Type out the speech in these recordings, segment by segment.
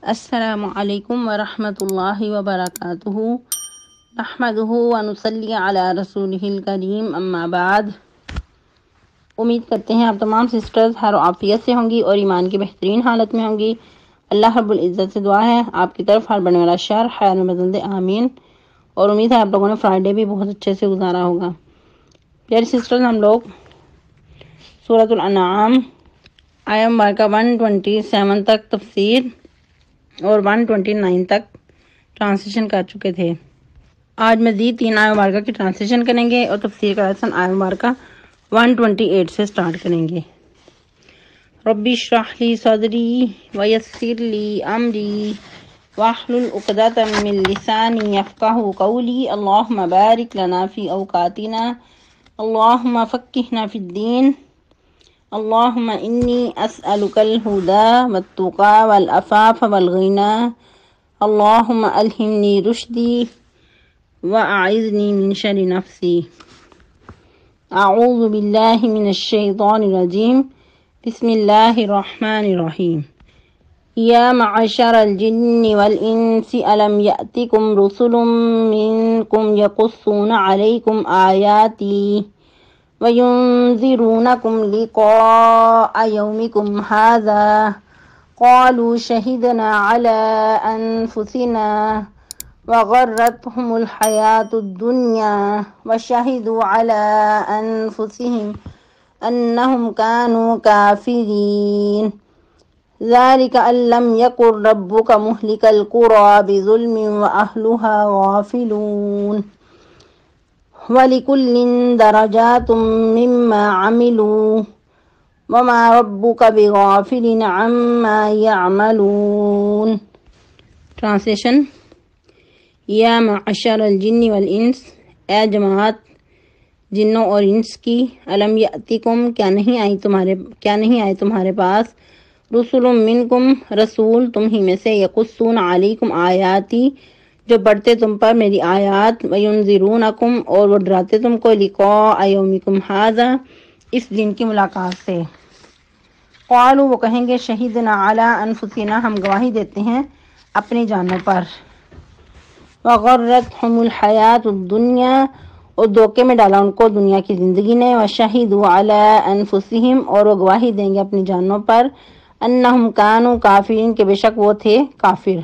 السلام علیکم ورحمۃ اللہ وبرکاتہ نحمدہ ونصلی علی رسولہ الکریم اما بعد۔ امید کرتے ہیں آپ تمام سسٹرز ہر عافیت سے ہوں گی اور ایمان کی بہترین حالت میں ہوں گی۔ اللہ رب العزت سے دعا ہے آپ کی طرف ہر بڑھنے والا شر خیر میں بدل دے، آمین۔ اور امید ہے آپ لوگوں نے فرائیڈے بھی بہت اچھے سے گزارا ہوگا۔ پیاری سسٹرز، ہم لوگ سورۃ الانعام آیت مبارکہ 127 تک تفسیر اور 129 تک ٹرانسلیشن کر چکے تھے۔ آج مزید 3 آیت مبارکہ کی ٹرانسلیشن کریں گے اور تفسیر کا لیسن آیت مبارکہ 128 سے سٹارٹ کریں گے۔ رب اشرح لی صدری ویسر لی امری واحلل عقدۃ من لسانی یفقہوا قولی۔ اللہم بارک لنا فی اوقاتنا، اللہم فقہنا فی الدین، اللہم انی اسألک الہدی والتقی والعفاف والغنی، اللہم الہمنی رشدی واعذنی من شر نفسی۔ اعوذ باللہ من الشیطان الرجیم، بسم اللہ الرحمن الرحیم۔ یا معشر الجن والانس الم یأتکم رسل منکم یقصون علیکم آیاتی وَيُنذِرُونَكُمْ لِقَاءَ يَوْمِكُمْ هَذَا قَالُوا شَهِدْنَا عَلَىٰ أَنفُسِنَا وَغَرَّتْهُمُ الْحَيَاةُ الدُّنْيَا وَشَهِدُوا عَلَىٰ أَنفُسِهِمْ أَنَّهُمْ كَانُوا كَافِرِينَ ذَلِكَ أَن لَّمْ يَكُن رَّبُّكَ مُهْلِكَ الْقُرَىٰ بِظُلْمٍ وَأَهْلُهَا غَافِلُونَ وَلِكُلٍّ دَرَجَاتٌ مِّمَّا عَمِلُوا وَمَا رَبُّكَ بِغَافِلٍ عَمَّا يَعْمَلُونَ۔ ٹرانسلیشن۔ یا معشر الجن والانس، اے جماعت جنوں اور انس کی، الم یأتکم، کیا نہیں آئے تمہارے پاس، رسول منکم، رسول تم ہی میں سے، یقصون علیکم آیاتی، جو پڑھتے تم پر میری آیات، وَيُنذِرُونَكُمْ، اور وہ ڈراتے تم کو، لِقَاءَ يَوْمِكُمْ هَذَا، اس دن کی ملاقات سے۔ قالوا، وہ کہیں گے، شہدنا علی انفسنا، ہم گواہی دیتے ہیں اپنی جانوں پر، وغرتہم الحیات الدنیا، اور دھوکے میں ڈالا ان کو دنیا کی زندگی نے، وشہدوا علی انفسہم، اور وہ گواہی دیں گے اپنی جانوں پر، انہم کانوا کافرین، کہ بے شک وہ تھے کافر۔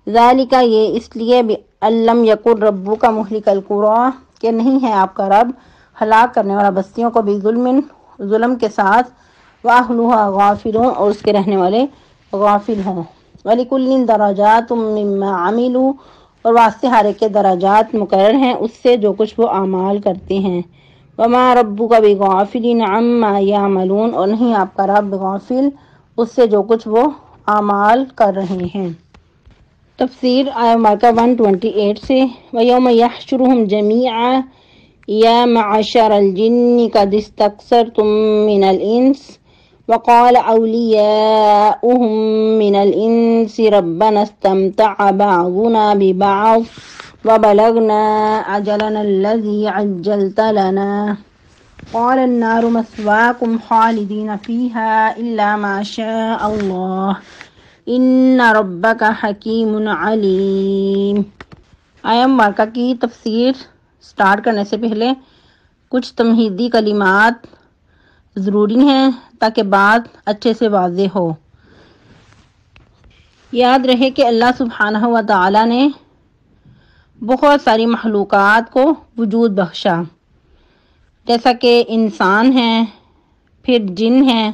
ذالک، یہ اس لیے، ان لم یکن ربک مہلک القری، کہ نہیں ہے آپ کا رب ہلاک کرنے والا بستیوں کو، ظلم کے ساتھ، واہلھا غافلون، اور اس کے رہنے والے غافل ہوں۔ ولکل درجات مما عملوا، اور واسطے ہر ایک کے درجات مقرر ہیں اس سے جو کچھ وہ اعمال کرتے ہیں۔ وما ربک بغافل عما یعملون، اور نہیں آپ کا رب غافل اس سے جو کچھ وہ اعمال کر رہے ہیں۔ تفسیر آیت مبارکہ 128 سے، وَيَوْمَ يَحْشُرُهُمْ جَمِيعًا يَا مَعْشَرَ الْجِنِّ قَدِ اسْتَكْثَرْتُم مِّنَ الْإِنسِ وَقَالَ أَوْلِيَاؤُهُم مِّنَ الْإِنسِ رَبَّنَا اسْتَمْتَعَ بَعْضُنَا بِبَعْضٍ وَبَلَغْنَا أَجَلَنَا الَّذِي عَجَّلْتَ لَنَا قَالَ النَّارُ مَثْوَاكُمْ خَالِدِينَ فِيهَا إِلَّا مَا شَاءَ اللَّهُ ان ربک حکیم علیم۔ آیت مبارکہ کی تفسیر سٹارٹ کرنے سے پہلے کچھ تمہیدی کلمات ضروری ہیں تاکہ بات اچھے سے واضح ہو۔ یاد رہے کہ اللہ سبحانہ و تعالی نے بہت ساری مخلوقات کو وجود بخشا، جیسا کہ انسان ہیں، پھر جن ہیں،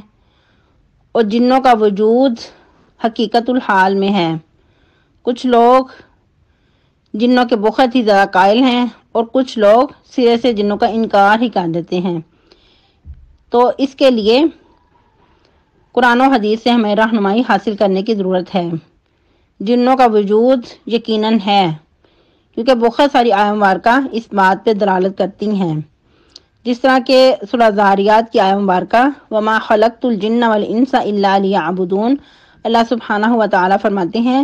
اور جنوں کا وجود حقیقت الحال میں ہے۔ کچھ لوگ جنوں کے بہت ہی زیادہ قائل ہیں اور کچھ لوگ سرے سے جنوں کا انکار ہی کر دیتے ہیں۔ تو اس کے لیے قرآن و حدیث سے ہمیں رہنمائی حاصل کرنے کی ضرورت ہے۔ جنوں کا وجود یقیناً ہے، کیونکہ بہت ساری آیات مبارکہ اس بات پہ دلالت کرتی ہیں، جس طرح کہ سورہ ذاریات کی آیت مبارکہ وَمَا خَلَقْتُ الْجِنَّ وَالْإِنسَ إِلَّا لِيَعْبُدُونَ، اللہ سبحانہ و تعالیٰ فرماتے ہیں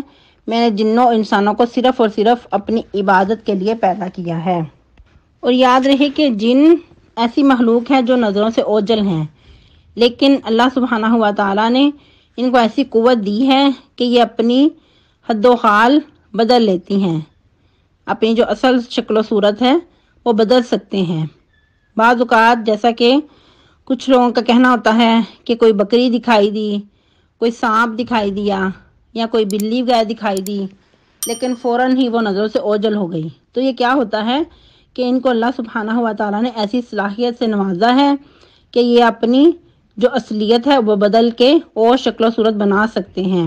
میں نے جنوں اور انسانوں کو صرف اور صرف اپنی عبادت کے لیے پیدا کیا ہے۔ اور یاد رہے کہ جن ایسی مخلوق ہے جو نظروں سے اوجھل ہیں، لیکن اللہ سبحانہ و تعالیٰ نے ان کو ایسی قوت دی ہے کہ یہ اپنی حد و خال بدل لیتی ہیں، اپنی جو اصل شکل و صورت ہے وہ بدل سکتے ہیں۔ بعض اوقات جیسا کہ کچھ لوگوں کا کہنا ہوتا ہے کہ کوئی بکری دکھائی دی، کوئی سانپ دکھائی دیا یا کوئی بلی وغیرہ دکھائی دی، لیکن فوراً ہی وہ نظروں سے اوجھل ہو گئی، تو یہ کیا ہوتا ہے کہ ان کو اللہ سبحانہ و تعالیٰ نے ایسی صلاحیت سے نوازا ہے کہ یہ اپنی جو اصلیت ہے وہ بدل کے اور شکل و صورت بنا سکتے ہیں۔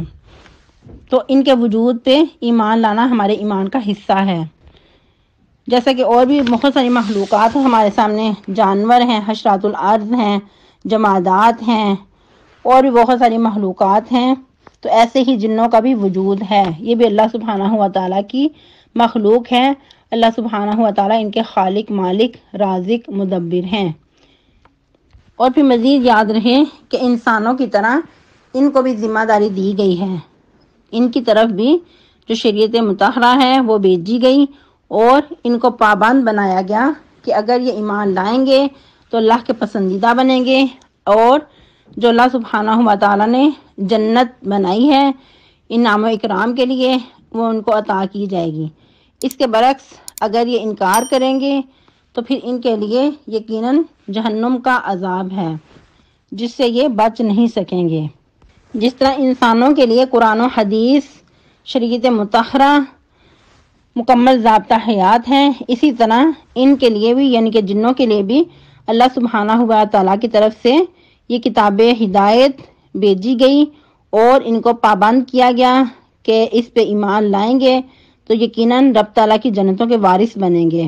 تو ان کے وجود پہ ایمان لانا ہمارے ایمان کا حصہ ہے۔ جیسا کہ اور بھی بہت ساری مخلوقات ہیں ہمارے سامنے، جانور ہیں، حشرات الارض ہیں، جمادات ہیں، اور بھی بہت ساری مخلوقات ہیں، تو ایسے ہی جنوں کا بھی وجود ہے، یہ بھی اللہ سبحانہ و تعالیٰ کی مخلوق ہے۔ اللہ سبحانہ و تعالیٰ ان کے خالق، مالک، رازق، مدبر ہیں۔ اور پھر مزید یاد رہے کہ انسانوں کی طرح ان کو بھی ذمہ داری دی گئی ہے، ان کی طرف بھی جو شریعت مطہرہ ہے وہ بھیجی گئی اور ان کو پابند بنایا گیا کہ اگر یہ ایمان لائیں گے تو اللہ کے پسندیدہ بنیں گے، اور جو اللہ سبحانہ و تعالیٰ نے جنت بنائی ہے انعام و اکرام کے لیے وہ ان کو عطا کی جائے گی۔ اس کے برعکس اگر یہ انکار کریں گے تو پھر ان کے لیے یقیناً جہنم کا عذاب ہے جس سے یہ بچ نہیں سکیں گے۔ جس طرح انسانوں کے لیے قرآن و حدیث، شریعت مطہرہ مکمل ضابطہ حیات ہیں، اسی طرح ان کے لیے بھی یعنی کہ جنوں کے لیے بھی اللہ سبحانہ و تعالیٰ کی طرف سے یہ کتاب ہدایت بھیجی گئی اور ان کو پابند کیا گیا کہ اس پہ ایمان لائیں گے تو یقیناً رب تعالیٰ کی جنتوں کے وارث بنیں گے۔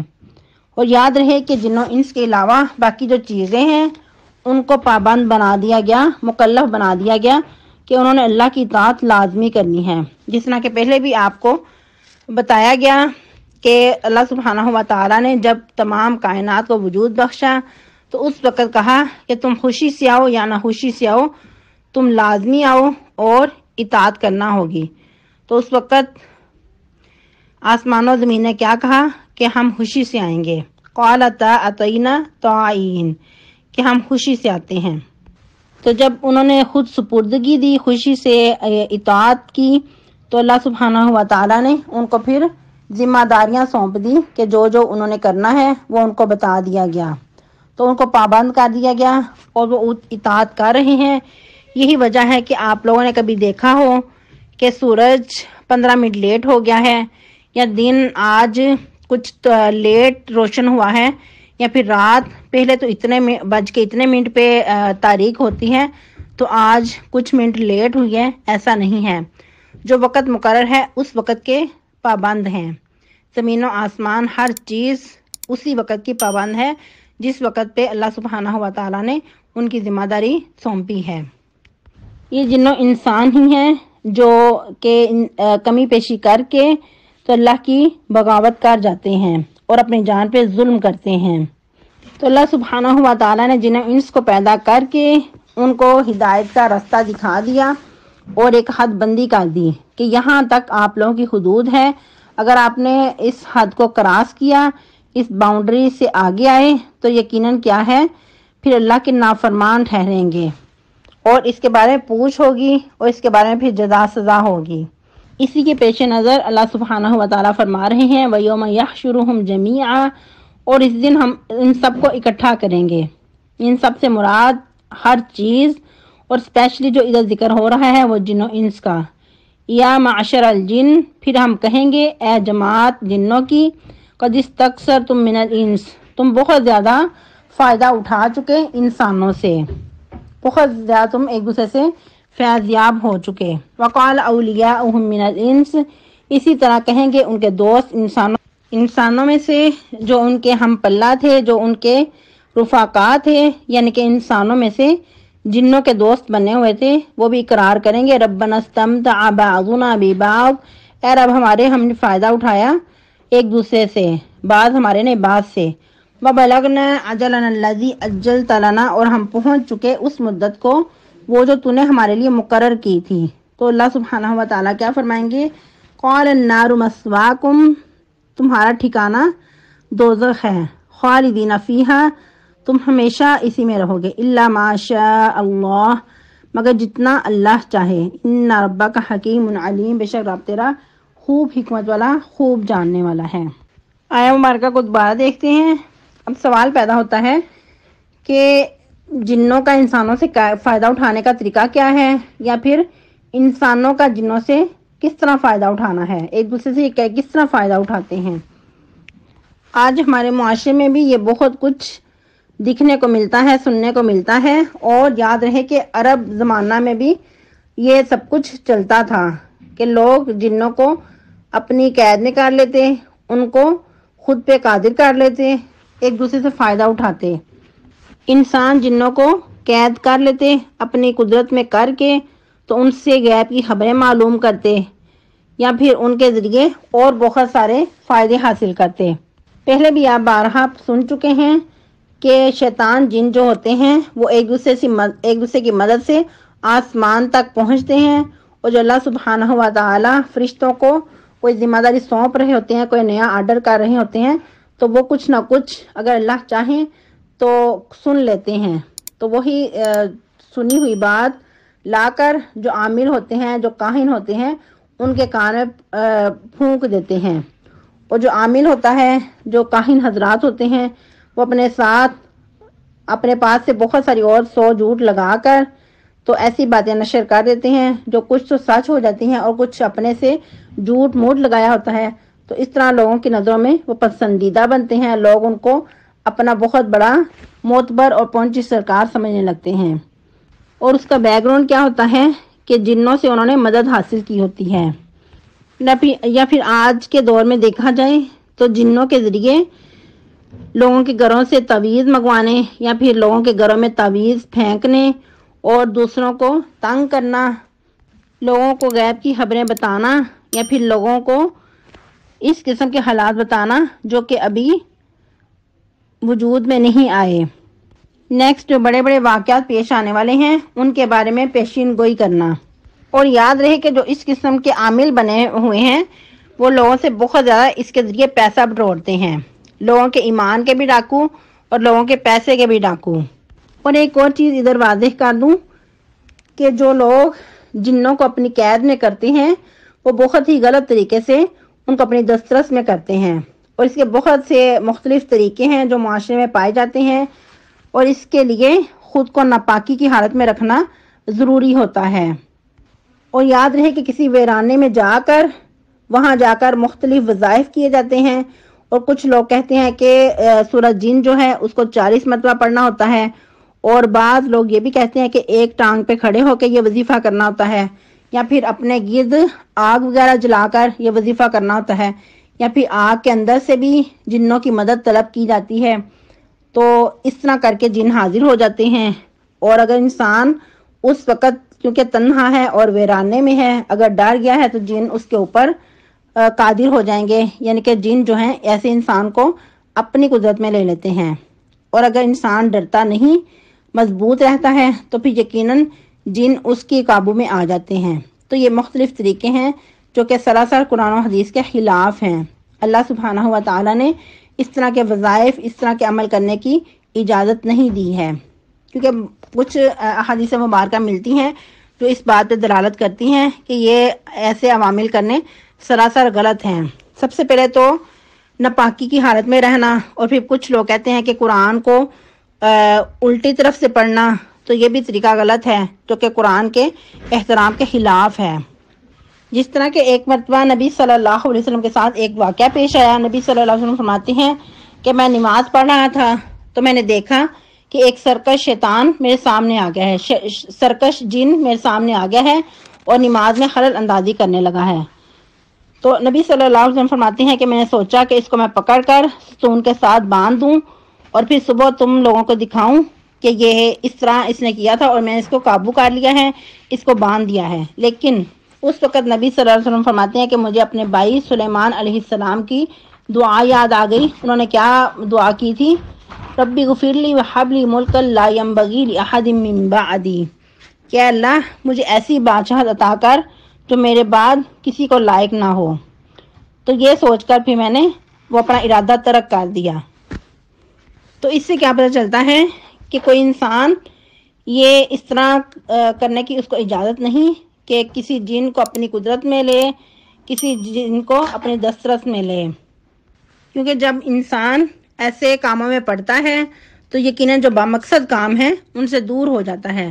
اور یاد رہے کہ جنوں انس کے علاوہ باقی جو چیزیں ہیں ان کو پابند بنا دیا گیا، مکلف بنا دیا گیا کہ انہوں نے اللہ کی اطاعت لازمی کرنی ہے۔ جس طرح کہ پہلے بھی آپ کو بتایا گیا کہ اللہ سبحانہ و تعالیٰ نے جب تمام کائنات کو وجود بخشا تو اس وقت کہا کہ تم خوشی سے آؤ یا نہ خوشی سے آؤ، تم لازمی آؤ اور اطاعت کرنا ہوگی۔ تو اس وقت آسمان و زمین نے کیا کہا کہ ہم خوشی سے آئیں گے، قالتا اتینا طائعین، کہ ہم خوشی سے آتے ہیں۔ تو جب انہوں نے خود سپردگی دی، خوشی سے اطاعت کی، تو اللہ سبحانہ و تعالیٰ نے ان کو پھر ذمہ داریاں سونپ دی کہ جو جو انہوں نے کرنا ہے وہ ان کو بتا دیا گیا، تو ان کو پابند کر دیا گیا اور وہ اطاعت کر رہے ہیں۔ یہی وجہ ہے کہ آپ لوگوں نے کبھی دیکھا ہو کہ سورج 15 منٹ لیٹ ہو گیا ہے، یا دن آج کچھ لیٹ روشن ہوا ہے، یا پھر رات پہلے تو بج کے اتنے منٹ پہ تاریک ہوتی ہے تو آج کچھ منٹ لیٹ ہوئی ہے، ایسا نہیں ہے۔ جو وقت مقرر ہے اس وقت کے پابند ہیں۔ زمین و آسمان ہر چیز اسی وقت کی پابند ہے جس وقت پہ اللہ سبحانہ و تعالیٰ نے ان کی ذمہ داری سونپی ہے۔ یہ جنوں انسان ہی ہیں جو کہ کمی پیشی کر کے تو اللہ کی بغاوت کر جاتے ہیں اور اپنی جان پہ ظلم کرتے ہیں۔ تو اللہ سبحانہ و تعالیٰ نے جنوں انس کو پیدا کر کے ان کو ہدایت کا راستہ دکھا دیا اور ایک حد بندی کر دی کہ یہاں تک آپ لوگوں کی حدود ہے، اگر آپ نے اس حد کو کراس کیا، اس باؤنڈری سے آگے آئے تو یقیناً کیا ہے، پھر اللہ کے نافرمان ٹھہریں گے اور اس کے بارے میں پوچھ ہوگی اور اس کے بارے میں پھر جزا سزا ہوگی۔ اسی کے پیش نظر اللہ سبحانہ و تعالیٰ فرما رہے ہیں وَيَوْمَ يَحْشُرُهُمْ جَمِيعًا، اور اس دن ہم ان سب کو اکٹھا کریں گے۔ ان سب سے مراد ہر چیز، اور اسپیشلی جو ادھر ذکر ہو رہا ہے وہ جن و انس کا۔ یا معشر الجن، پھر ہم کہیں گے اے جماعت جنوں کی، قد استکثرتم من الانس، تم بہت زیادہ فائدہ اٹھا چکے انسانوں سے، بہت زیادہ تم ایک دوسرے سے فیض یاب ہو چکے۔ وقال اولیاؤہم من الانس، اسی طرح کہیں گے ان کے دوست انسانوں میں سے جو ان کے ہم پلہ تھے، جو ان کے رفقا تھے، یعنی کہ انسانوں میں سے جنوں کے دوست بنے ہوئے تھے، وہ بھی اقرار کریں گے ربنا استمتع بعضنا ببعض، اے رب ہمارے، ہم نے فائدہ اٹھایا ایک دوسرے سے، بعض ہمارے نے بعض سے۔ وبلغنا اجلنا الذی اجلت لنا، اور ہم پہنچ چکے اس مدت کو وہ جو تو نے ہمارے لیے مقرر کی تھی۔ تو اللہ سبحانہ و تعالیٰ کیا فرمائیں گے، قال النار مثواکم، تمہارا ٹھکانہ دوزخ ہے، خالدین فیہا، تم ہمیشہ اسی میں رہو گے، الا ما شاء اللہ، مگر جتنا اللہ چاہے۔ ان ربک حکیم علیم، بے شک رب تیرا خوب حکمت والا، خوب جاننے والا ہے۔ آیا مبارکہ کو دوبارہ دیکھتے ہیں۔ اب سوال پیدا ہوتا ہے کہ جنوں کا انسانوں سے فائدہ اٹھانے کا طریقہ کیا ہے، یا پھر انسانوں کا جنوں سے کس طرح فائدہ اٹھانا ہے، ایک دوسرے سے کس طرح فائدہ اٹھاتے ہیں۔ آج ہمارے معاشرے میں بھی یہ بہت کچھ دکھنے کو ملتا ہے، سننے کو ملتا ہے، اور یاد رہے کہ عرب زمانہ میں بھی یہ سب کچھ چلتا تھا کہ لوگ جنوں کو اپنی قید میں کر لیتے، ان کو خود پہ قادر کر لیتے، ایک دوسرے سے فائدہ اٹھاتے۔ انسان جنوں کو قید کر لیتے اپنی قدرت میں کر کے، تو ان سے غیب کی خبریں معلوم کرتے، یا پھر ان کے ذریعے اور بہت سارے فائدے حاصل کرتے۔ پہلے بھی آپ بارہا سن چکے ہیں کہ شیطان جن جو ہوتے ہیں وہ ایک دوسرے کی مدد سے آسمان تک پہنچتے ہیں، اور جو اللہ سبحانہ و تعالی فرشتوں کو کوئی ذمہ داری سونپ رہے ہوتے ہیں، کوئی نیا آرڈر کر رہے ہوتے ہیں، تو وہ کچھ نہ کچھ اگر اللہ چاہیں تو سن لیتے ہیں، تو وہی سنی ہوئی بات لا کر جو عامل ہوتے ہیں، جو کاہن ہوتے ہیں، ان کے کان میں پھونک دیتے ہیں۔ اور جو عامل ہوتا ہے، جو کاہن حضرات ہوتے ہیں، وہ اپنے ساتھ اپنے پاس سے بہت ساری اور 100 جھوٹ لگا کر تو ایسی باتیں نشر کر دیتے ہیں جو کچھ تو سچ ہو جاتی ہیں اور کچھ اپنے سے جھوٹ موٹ لگایا ہوتا ہے، تو اس طرح لوگوں کی نظروں میں وہ پسندیدہ بنتے ہیں، لوگ ان کو اپنا بہت بڑا معتبر اور پہنچی سرکار سمجھنے لگتے ہیں۔ اور اس کا بیک گراؤنڈ کیا ہوتا ہے کہ جنوں سے انہوں نے مدد حاصل کی ہوتی ہے، یا پھر آج کے دور میں دیکھا جائے تو جنوں کے ذریعے لوگوں کے گھروں سے تعویذ منگوانے، یا پھر لوگوں کے گھروں میں تعویذ پھینکنے اور دوسروں کو تنگ کرنا، لوگوں کو غیب کی خبریں بتانا، یا پھر لوگوں کو اس قسم کے حالات بتانا جو کہ ابھی وجود میں نہیں آئے۔ نیکسٹ جو بڑے بڑے واقعات پیش آنے والے ہیں ان کے بارے میں پیشین گوئی کرنا، اور یاد رہے کہ جو اس قسم کے عامل بنے ہوئے ہیں وہ لوگوں سے بہت زیادہ اس کے ذریعے پیسہ بٹورتے ہیں، لوگوں کے ایمان کے بھی ڈاکو اور لوگوں کے پیسے کے بھی ڈاکو۔ اور ایک اور چیز ادھر واضح کر دوں کہ جو لوگ جنوں کو اپنی قید میں کرتے ہیں وہ بہت ہی غلط طریقے سے ان کو اپنی دسترس میں کرتے ہیں، اور اس کے بہت سے مختلف طریقے ہیں جو معاشرے میں پائے جاتے ہیں، اور اس کے لیے خود کو ناپاکی کی حالت میں رکھنا ضروری ہوتا ہے۔ اور یاد رہے کہ کسی ویرانے میں وہاں جا کر مختلف وظائف کیے جاتے ہیں، اور کچھ لوگ کہتے ہیں کہ سورہ جن جو ہے اس کو 40 مرتبہ پڑھنا ہوتا ہے، اور بعض لوگ یہ بھی کہتے ہیں کہ ایک ٹانگ پہ کھڑے ہو کے یہ وظیفہ کرنا ہوتا ہے، یا پھر اپنے گرد آگ وغیرہ جلا کر یہ وظیفہ کرنا ہوتا ہے، یا پھر آگ کے اندر سے بھی جنوں کی مدد طلب کی جاتی ہے، تو اس طرح کر کے جن حاضر ہو جاتے ہیں۔ اور اگر انسان اس وقت کیونکہ تنہا ہے اور ویرانے میں ہے، اگر ڈر گیا ہے تو جن اس کے اوپر قادر ہو جائیں گے، یعنی کہ جن جو ہیں ایسے انسان کو اپنی قدرت میں لے لیتے ہیں۔ اور اگر انسان ڈرتا نہیں، مضبوط رہتا ہے، تو پھر یقیناً جن اس کی قابو میں آ جاتے ہیں۔ تو یہ مختلف طریقے ہیں جو کہ سراسر قرآن و حدیث کے خلاف ہیں۔ اللہ سبحانہ و تعالی نے اس طرح کے وظائف، اس طرح کے عمل کرنے کی اجازت نہیں دی ہے، کیونکہ کچھ احادیث مبارکہ ملتی ہیں جو اس بات پہ دلالت کرتی ہیں کہ یہ ایسے عوامل کرنے سراسر غلط ہیں۔ سب سے پہلے تو ناپاکی کی حالت میں رہنا، اور پھر کچھ لوگ کہتے ہیں کہ قرآن کو الٹی طرف سے پڑھنا، تو یہ بھی طریقہ غلط ہے جو کہ قرآن کے احترام کے خلاف ہے۔ جس طرح کہ ایک مرتبہ نبی صلی اللہ علیہ وسلم کے ساتھ ایک واقعہ پیش آیا، نبی صلی اللہ علیہ وسلم فرماتے ہیں کہ میں نماز پڑھ رہا تھا تو میں نے دیکھا کہ ایک سرکش شیطان میرے سامنے آ گیا ہے، سرکش جن میرے سامنے آ گیا ہے اور نماز میں خلل اندازی کرنے لگا ہے۔ تو نبی صلی اللہ علیہ وسلم فرماتے ہیں کہ میں نے سوچا کہ اس کو میں پکڑ کر ستون کے ساتھ باندھ دوں اور پھر صبح تم لوگوں کو دکھاؤں کہ یہ اس طرح اس نے کیا تھا اور میں نے اس کو قابو کر لیا ہے، اس کو باندھ دیا ہے۔ لیکن اس وقت نبی صلی اللہ علیہ وسلم فرماتے ہیں کہ مجھے اپنے بھائی سلیمان علیہ السلام کی دعا یاد آ گئی۔ انہوں نے کیا دعا کی تھی؟ ربی غفر لی وہب لی ملکا لا ینبغی لأحد من بعدی، کہ اللہ مجھے ایسی بادشاہت عطا کر جو میرے بعد کسی کو لائق نہ ہو۔ تو یہ سوچ کر پھر میں نے وہ اپنا ارادہ ترک کر دیا۔ تو اس سے کیا پتہ چلتا ہے کہ کوئی انسان یہ اس طرح کرنے کی اس کو اجازت نہیں کہ کسی جن کو اپنی قدرت میں لے، کسی جن کو اپنی دسترس میں لے، کیونکہ جب انسان ایسے کاموں میں پڑتا ہے تو یقیناً جو بامقصد کام ہیں ان سے دور ہو جاتا ہے،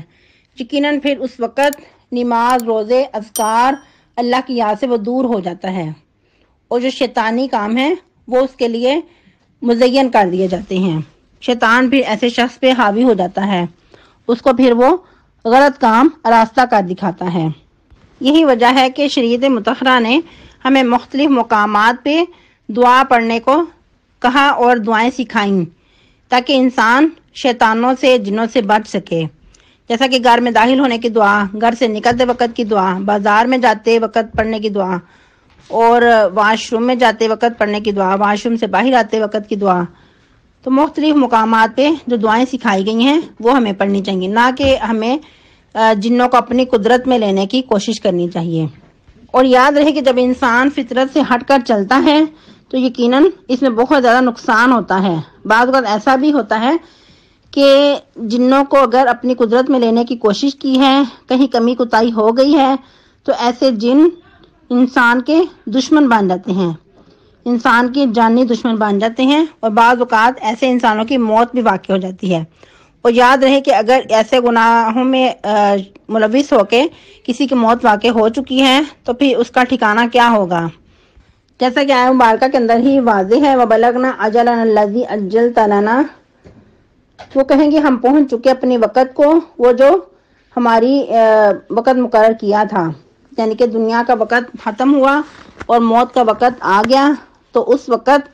یقیناً پھر اس وقت نماز، روزے، اذکار، اللہ کی یاد سے وہ دور ہو جاتا ہے، اور جو شیطانی کام ہے وہ اس کے لیے مزین کر دیے جاتے ہیں۔ شیطان پھر ایسے شخص پہ حاوی ہو جاتا ہے، اس کو پھر وہ غلط کام راستہ کر دکھاتا ہے۔ یہی وجہ ہے کہ شریعت مطہرہ نے ہمیں مختلف مقامات پہ دعا پڑھنے کو کہا اور دعائیں سکھائیں تاکہ انسان شیطانوں سے، جنوں سے بچ سکے، جیسا کہ گھر میں داخل ہونے کی دعا، گھر سے نکلتے وقت کی دعا، بازار میں جاتے وقت پڑھنے کی دعا، اور واش روم میں جاتے وقت پڑھنے کی دعا، واش روم سے باہر آتے وقت کی دعا۔ تو مختلف مقامات پہ جو دعائیں سکھائی گئی ہیں وہ ہمیں پڑھنی چاہیے، نہ کہ ہمیں جنوں کو اپنی قدرت میں لینے کی کوشش کرنی چاہیے۔ اور یاد رہے کہ جب انسان فطرت سے ہٹ کر چلتا ہے تو یقیناً اس میں بہت زیادہ نقصان ہوتا ہے۔ بعض اوقات ایسا بھی ہوتا ہے کہ جنوں کو اگر اپنی قدرت میں لینے کی کوشش کی ہے، کہیں کمی کوتاہی ہو گئی ہے، تو ایسے جن انسان کے دشمن بن جاتے ہیں، انسان کی جانی دشمن بن جاتے ہیں، اور بعض اوقات ایسے انسانوں کی موت بھی واقع ہو جاتی ہے۔ اور یاد رہے کہ اگر ایسے گناہوں میں ملوث ہو کے کسی کی موت واقع ہو چکی ہے تو پھر اس کا ٹھکانہ کیا ہوگا، جیسا کہ آیت مبارکہ کے اندر ہی واضح ہے، وَبَلَغْنَا أَجَلَنَا الَّذِي أَجَّلْتَ لَنَا، وہ کہیں گے ہم پہنچ چکے اپنی وقت کو، وہ جو ہماری وقت مقرر کیا تھا، یعنی کہ دنیا کا وقت ختم ہوا اور موت کا وقت آ گیا، تو اس وقت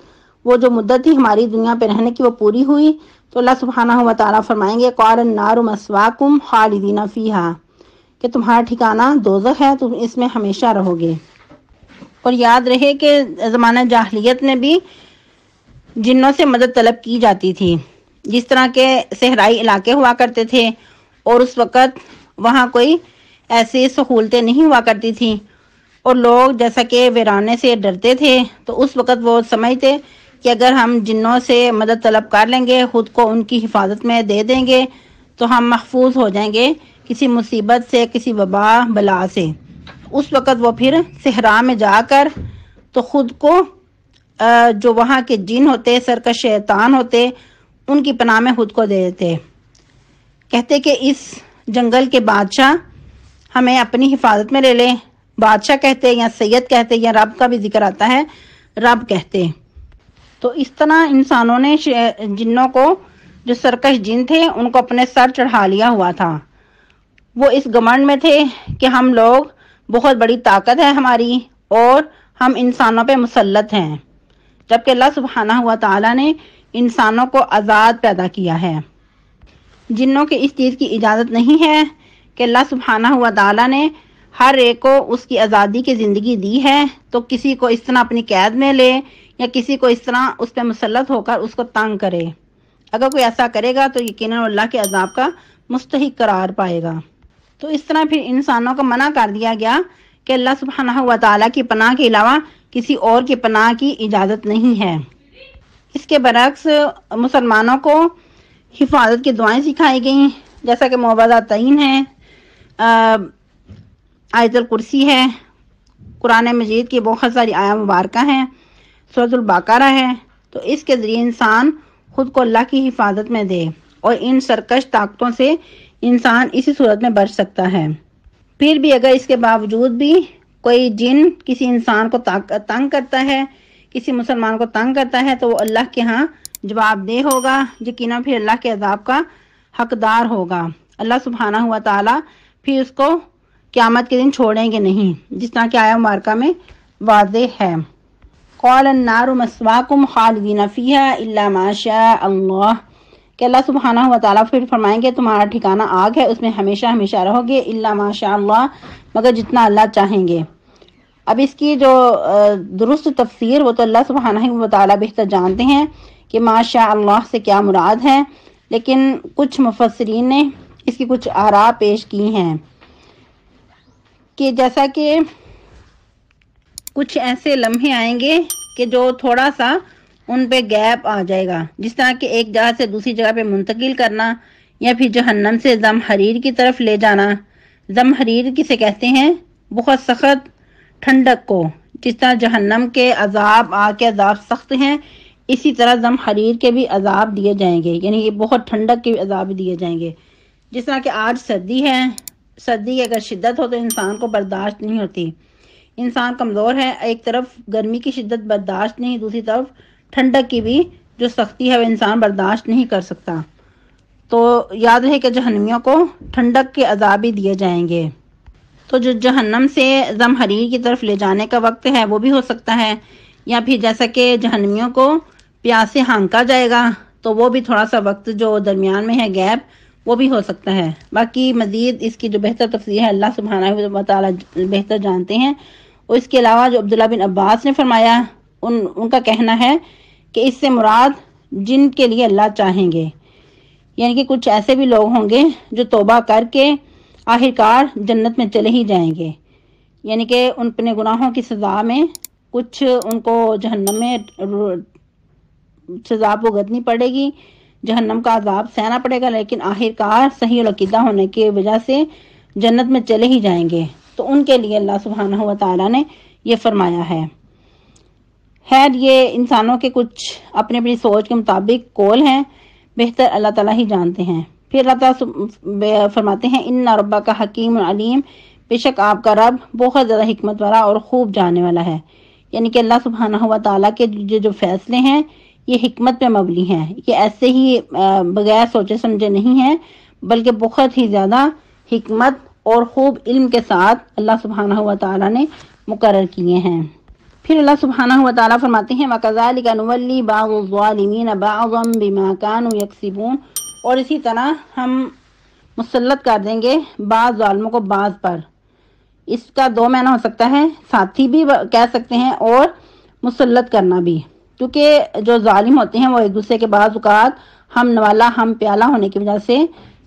وہ جو مدت تھی ہماری دنیا پہ رہنے کی وہ پوری ہوئی، تو اللہ سبحانہ و تعالیٰ فرمائیں گے قَالَ النَّارُ مَثْوَاكُمْ خَالِدِينَ فِيهَا، کہ تمہارا ٹھکانہ دوزخ ہے، تم اس میں ہمیشہ رہو گے۔ اور یاد رہے کہ زمانہ جاہلیت میں بھی جنوں سے مدد طلب کی جاتی تھی، جس طرح کے صحرائی علاقے ہوا کرتے تھے اور اس وقت وہاں کوئی ایسی سہولتیں نہیں ہوا کرتی تھیں، اور لوگ جیسا کہ ویرانے سے ڈرتے تھے، تو اس وقت وہ سمجھتے کہ اگر ہم جنوں سے مدد طلب کر لیں گے، خود کو ان کی حفاظت میں دے دیں گے تو ہم محفوظ ہو جائیں گے کسی مصیبت سے، کسی وبا بلا سے۔ اس وقت وہ پھر صحرا میں جا کر تو خود کو جو وہاں کے جن ہوتے، سرکش شیطان ہوتے، ان کی پناہ میں خود کو دے دیتے، کہتے کہ اس جنگل کے بادشاہ ہمیں اپنی حفاظت میں لے لے۔ بادشاہ کہتے یا سید کہتے، یا رب کا بھی ذکر آتا ہے، رب کہتے۔ تو اس طرح انسانوں نے جنوں کو، جو سرکش جن تھے، ان کو اپنے سر چڑھا لیا ہوا تھا۔ وہ اس گھمنڈ میں تھے کہ ہم لوگ، بہت بڑی طاقت ہے ہماری اور ہم انسانوں پہ مسلط ہیں، جبکہ اللہ سبحانہ و تعالیٰ نے انسانوں کو آزاد پیدا کیا ہے۔ جنوں کی اس چیز کی اجازت نہیں ہے کہ اللہ سبحانہ و تعالیٰ نے ہر ایک کو اس کی آزادی کی زندگی دی ہے تو کسی کو اس طرح اپنی قید میں لے یا کسی کو اس طرح اس پہ مسلط ہو کر اس کو تنگ کرے۔ اگر کوئی ایسا کرے گا تو یقیناً اللہ کے عذاب کا مستحق قرار پائے گا۔ تو اس طرح پھر انسانوں کو منع کر دیا گیا کہ اللہ سبحانہ و تعالیٰ کی پناہ کے علاوہ کسی اور کی پناہ کی اجازت نہیں ہے۔ اس کے برعکس مسلمانوں کو حفاظت کی دعائیں سکھائی گئیں، جیسا کہ معوذتین ہے، آیت الکرسی ہے، قرآن مجید کی بہت ساری آیات مبارکہ ہیں، سورۃ البقرہ ہے، تو اس کے ذریعے انسان خود کو اللہ کی حفاظت میں دے اور ان سرکش طاقتوں سے انسان اسی صورت میں بچ سکتا ہے۔ پھر بھی اگر اس کے باوجود بھی کوئی جن کسی انسان کو تنگ کرتا ہے، کسی مسلمان کو تنگ کرتا ہے، تو وہ اللہ کے ہاں جواب دہ ہوگا، یقیناً پھر اللہ کے عذاب کا حقدار ہوگا۔ اللہ سبحانہ و تعالیٰ پھر اس کو قیامت کے دن چھوڑیں گے نہیں، جس طرح کہ آیت مبارکہ میں واضح ہے۔ قَالَ النَّارُ مَثْوَاكُمْ خَالِدِينَ فِيهَا إِلَّا مَا شَاءَ اللَّهُ، کہ اللہ سبحانہ و تعالیٰ پھر فرمائیں گے تمہارا ٹھکانہ آگ ہے، اس میں ہمیشہ ہمیشہ رہو گے، الا ما شاء اللہ، مگر جتنا اللہ چاہیں گے۔ اب اس کی جو درست تفسیر وہ تو اللہ سبحانہ و تعالیٰ بہتر جانتے ہیں کہ ما شاء اللہ سے کیا مراد ہے، لیکن کچھ مفسرین نے اس کی کچھ آراء پیش کی ہیں کہ جیسا کہ کچھ ایسے لمحے آئیں گے کہ جو تھوڑا سا ان پہ گیپ آ جائے گا، جس طرح کہ ایک جگہ سے دوسری جگہ پہ منتقل کرنا، یا پھر جہنم سے زمہریر کی طرف لے جانا۔ زمہریر کسے کہتے ہیں؟ بہت سخت ٹھنڈک کو۔ جس طرح جہنم کے عذاب، آگ کے عذاب سخت ہیں، اسی طرح زمہریر کے بھی عذاب دیے جائیں گے، یعنی یہ بہت ٹھنڈک کے بھی عذاب دیے جائیں گے۔ جس طرح کہ آج سردی ہے، سردی کی اگر شدت ہو تو انسان کو برداشت نہیں ہوتی، انسان کمزور ہے، ایک طرف گرمی کی شدت برداشت نہیں، دوسری طرف ٹھنڈک کی بھی جو سختی ہے وہ انسان برداشت نہیں کر سکتا۔ تو یاد رہے کہ جہنمیوں کو ٹھنڈک کے عذاب ہی دیے جائیں گے۔ تو جو جہنم سے زمہریر کی طرف لے جانے کا وقت ہے وہ بھی ہو سکتا ہے، یا پھر جیسا کہ جہنمیوں کو پیاس سے ہانکا جائے گا تو وہ بھی تھوڑا سا وقت جو درمیان میں ہے گیپ، وہ بھی ہو سکتا ہے۔ باقی مزید اس کی جو بہتر تفسیر ہے اللہ سبحانہ و تعالی بہتر جانتے ہیں۔ اور اس کے علاوہ جو عبداللہ بن عباس نے فرمایا، ان کا کہنا ہے کہ اس سے مراد جن کے لیے اللہ چاہیں گے، یعنی کہ کچھ ایسے بھی لوگ ہوں گے جو توبہ کر کے آخرکار جنت میں چلے ہی جائیں گے، یعنی کہ ان اپنے گناہوں کی سزا میں کچھ ان کو جہنم میں سزا بھگتنی پڑے گی، جہنم کا عذاب سہنا پڑے گا، لیکن آخرکار صحیح العقیدہ ہونے کی وجہ سے جنت میں چلے ہی جائیں گے۔ تو ان کے لیے اللہ سبحانہ و تعالیٰ نے یہ فرمایا ہے۔ خیر، یہ انسانوں کے کچھ اپنی اپنی سوچ کے مطابق قول ہیں، بہتر اللہ تعالیٰ ہی جانتے ہیں۔ پھر اللہ تعالیٰ فرماتے ہیں ان ربک حکیم علیم، بے شک آپ کا رب بہت زیادہ حکمت والا اور خوب جاننے والا ہے، یعنی کہ اللہ سبحانہ و تعالیٰ کے جو فیصلے ہیں یہ حکمت پہ مبنی ہیں، یہ ایسے ہی بغیر سوچے سمجھے نہیں ہیں، بلکہ بہت ہی زیادہ حکمت اور خوب علم کے ساتھ اللہ سبحانہ و تعالیٰ نے مقرر کیے ہیں۔ پھر اللہ سبحانہ و تعالیٰ فرماتے ہیں وَكَذَلِكَ نُوَلِّي بَعْضَ الظَّالِمِينَ بَعْضًا بِمَا كَانُوا يَكْسِبُونَ، اور اسی طرح ہم مسلط کر دیں گے بعض ظالموں کو بعض پر۔ اس کا دو معنی ہو سکتا ہے، ساتھی بھی کہہ سکتے ہیں اور مسلط کرنا بھی، کیونکہ جو ظالم ہوتے ہیں وہ ایک دوسرے کے بعض اوقات ہم نوالا ہم پیالہ ہونے کی وجہ سے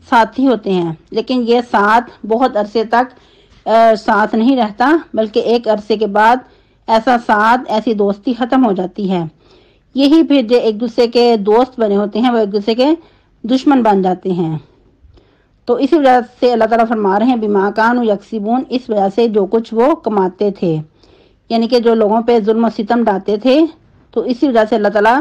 ساتھی ہوتے ہیں، لیکن یہ ساتھ بہت عرصے تک ساتھ نہیں رہتا، بلکہ ایک عرصے کے بعد ایسا ساتھ، ایسی دوستی ختم ہو جاتی ہے۔ یہی پھر جو ایک دوسرے کے دوست بنے ہوتے ہیں وہ ایک دوسرے کے دشمن بن جاتے ہیں۔ تو اسی وجہ سے اللہ تعالیٰ فرما رہے ہیں بما کانوا یکسبون، اس وجہ سے جو کچھ وہ کماتے تھے، یعنی کہ جو لوگوں پہ ظلم و ستم ڈالتے تھے، تو اسی وجہ سے اللہ تعالیٰ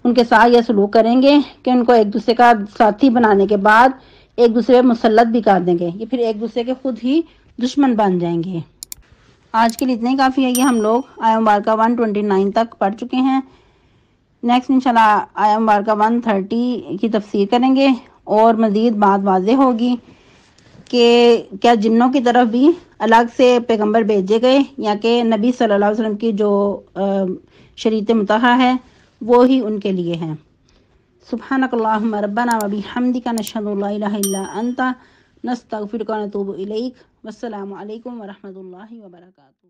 ان کے ساتھ یہ سلوک کریں گے کہ ان کو ایک دوسرے کا ساتھی بنانے کے بعد ایک دوسرے پہ مسلط بھی کر دیں گے، یہ پھر ایک دوسرے کے خود ہی دشمن بن جائیں گے۔ آج کے لیے اتنا ہی کافی ہے، یہ ہم لوگ آیہ مبارکہ 129 تک پڑھ چکے ہیں۔ نیکسٹ انشاءاللہ آیہ مبارکہ 130 کی تفسیر کریں گے، اور مزید بات واضح ہوگی کہ کیا جنوں کی طرف بھی الگ سے پیغمبر بھیجے گئے، یا کہ نبی صلی اللہ علیہ وسلم کی جو شریعت مطہرہ ہے وہی ان کے لیے ہے۔ سبحانک اللہم ربنا و بحمدک نشہد ان لا الہ الا انت نستغفرک و نتوب الیک، والسلام علیکم ورحمۃ اللہ وبرکاتہ۔